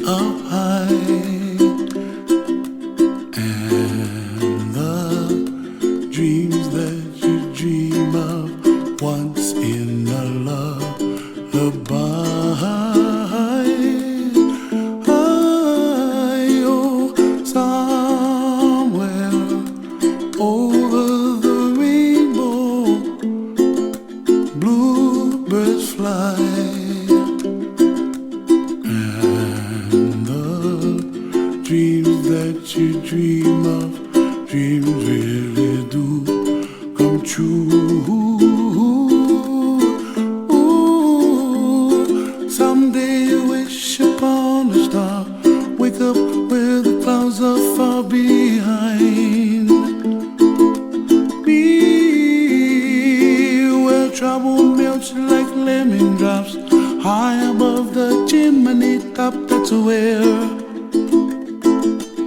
up high, and the dreams that you dream of once in a lullaby. Oh, somewhere over the rainbow, bluebirds fly. Dreams that you dream of, dreams really do come true. Ooh, someday you wish upon a star, wake up where the clouds are far behind. Be where trouble melts like lemon drops, high above the chimney top. That's where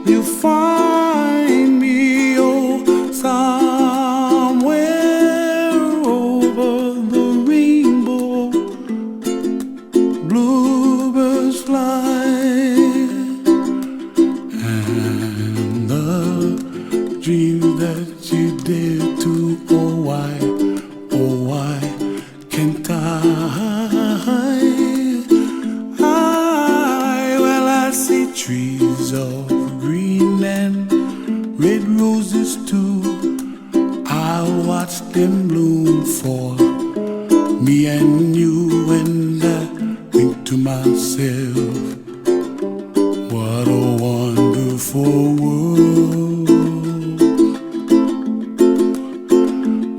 you find me, oh, somewhere over the rainbow, bluebirds fly, and the dreams that you dare to, oh why can't I? Well, I see trees of green and red roses too. I'll watch them bloom for me and you, and I think to myself, what a wonderful world.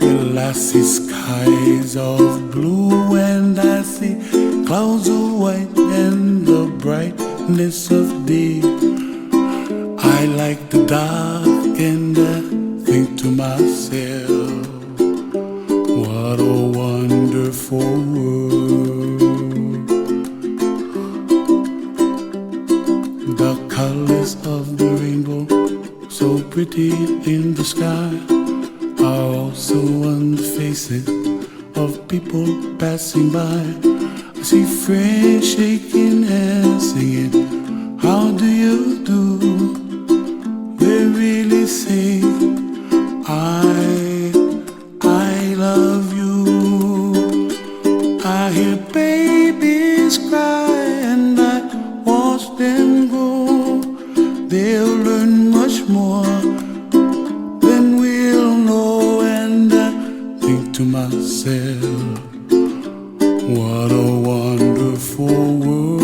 Well, I see skies of blue and I see clouds of white and the brightness of day. I like the dark and I think to myself, what a wonderful world. The colors of the rainbow, so pretty in the sky, are also on the faces of people passing by. I see friends shaking hands singing, how do you do? They really say, I love you. I hear babies cry and I watch them grow. They'll learn much more than we'll know, and I think to myself, what a wonderful world.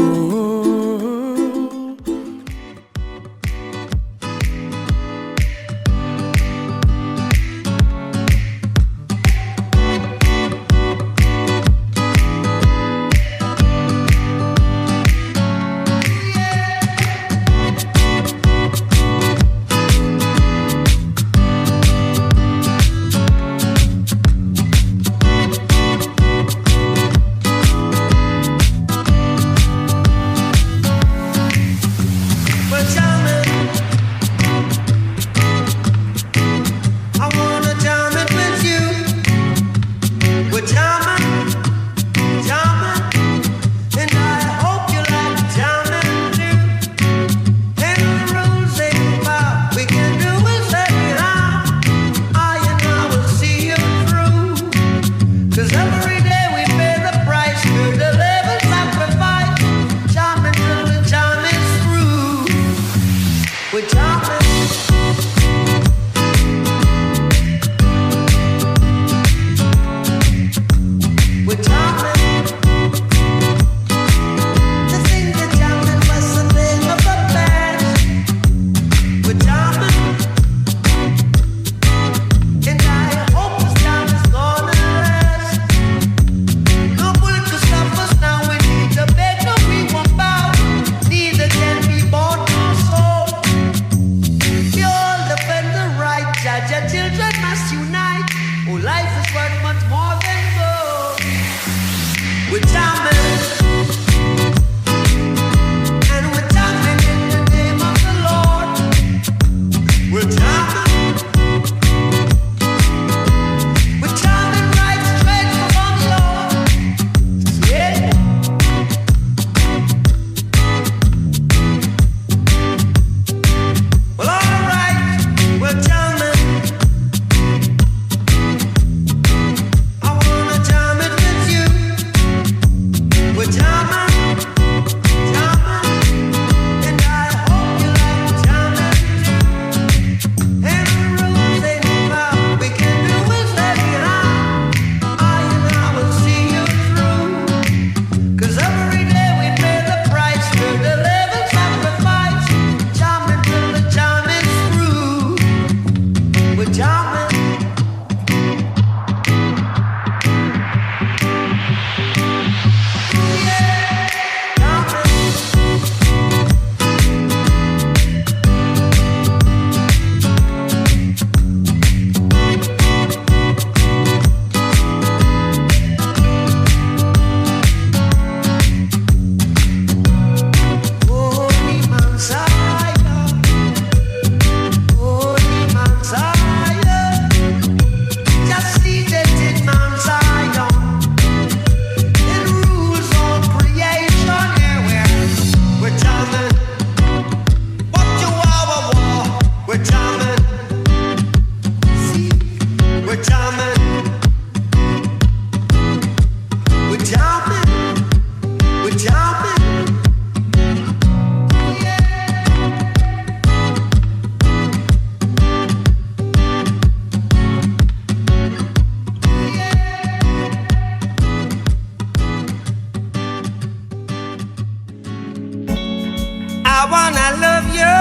I wanna love you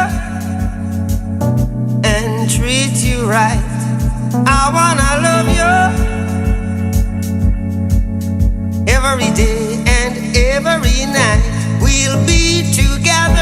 and treat you right. I wanna love you every day and every night. We'll be together